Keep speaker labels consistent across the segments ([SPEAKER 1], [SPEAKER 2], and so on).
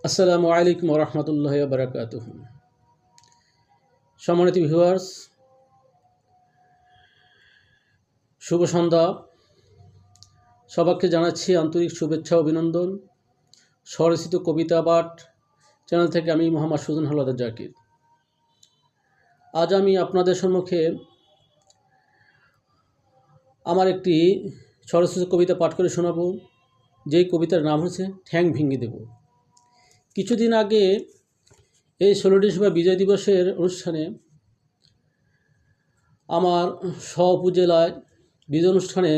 [SPEAKER 1] আসসালামু আলাইকুম ওয়া রাহমাতুল্লাহি ওয়া বারাকাতুহু। সম্মানিত ভিউয়ার্স, শুভ সন্ধ্যা। সবাইকে জানাচ্ছি আন্তরিক শুভেচ্ছা ও অভিনন্দন। স্বরচিত কবিতা পাঠ চ্যানেল থেকে আমি মোহাম্মদ সুজন হাওলাদার জাকির। আজ আমি আপনাদের সম্মুখে আমার একটি স্বরচিত কবিতা পাঠ করে শোনাবো, যেই কবিতার নাম হচ্ছে ঠ্যাং ভেঙে দেব। কিছুদিন আগে এই 16 ডিসেম্বর বিজয় দিবসের অনুষ্ঠানে আমার উপজেলায় বিজয় অনুষ্ঠানে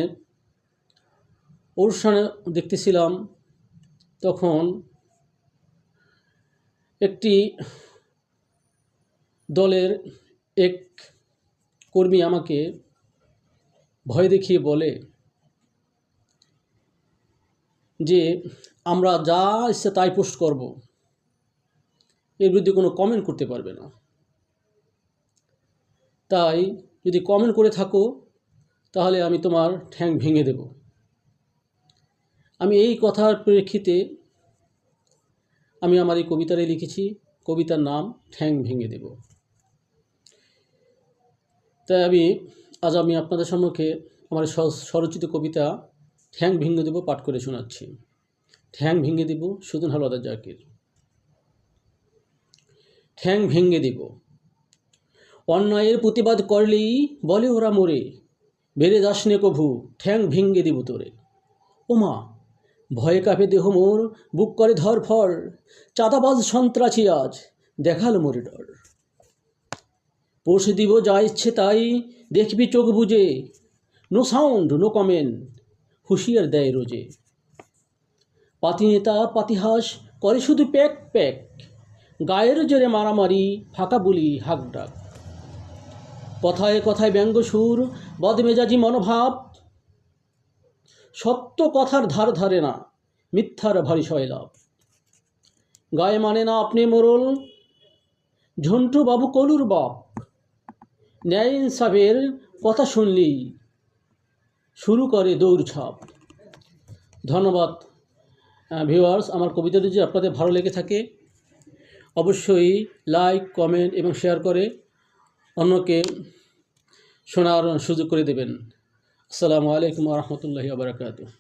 [SPEAKER 1] দেখতেছিলাম। তখন একটি দলের এক কর্মী আমাকে ভয় দেখিয়ে বলে যে আমরা যা ইচ্ছা তাই পোস্ট করব, এর বিরুদ্ধে কোনো কমেন্ট করতে পারবে না। তাই যদি কমেন্ট করে থাকো তাহলে আমি তোমার ঠ্যাং ভেঙে দেব। আমি এই কথার প্রেক্ষিতে আমি আমার এই কবিতাটাই লিখেছি। কবিতার নাম ঠ্যাং ভেঙে দেব। তাই আজ আমি আপনাদের সম্মুখে আমার স্বরচিত কবিতা ঠ্যাং ভেঙে দেব পাঠ করে শোনাচ্ছি। ঠ্যাং ভেঙে দেব, সুজন হাওলাদার জাকির। ঠ্যাং ভেঙে দেব। অন্যায়ের প্রতিবাদ করলেই বলে ওরা মোরে, বেড়ে যাস নে কভু, ঠ্যাং ভেঙে দেব তোরে। ওমা, ভয়ে কাঁপে দেহ মোর, বুক করে ধরফর, চাঁদাবাজ সন্ত্রাসী আজ দেখালো মোরে ডর। পৌঁছে দিব যা ইচ্ছে তাই, দেখবি চোখ বুঝে, নো সাউন্ড নো কমেন্ট, হুঁশিয়ার দেয় রোজে। পাতি নেতা পাতিহাস করে শুধু প্যাক প্যাক, গায়ের জোরে মারামারি, ফাঁকা বুলি হাক ডাক। কথায় কথায় ব্যঙ্গ সুর, বদমেজাজি মনোভাব, সত্য কথার ধার ধারে না, মিথ্যার ভারী শয়লাভ। গায়ে মানে না আপনি মোরল, ঝন্টু বাবু কলুর বাপ, ন্যায় ইনসাফের কথা শুনলেই শুরু করে দৌড়ঝাঁপ। ধন্যবাদ ভিউয়ার্স। আমার কবিতাটি যদি আপনাদের ভালো লেগে থাকে অবশ্যই লাইক, কমেন্ট এবং শেয়ার করে অন্যকে শোনার সুযোগ করে দেবেন। আসসালামু আলাইকুম ওয়া রাহমাতুল্লাহি ওয়া বারাকাতুহু।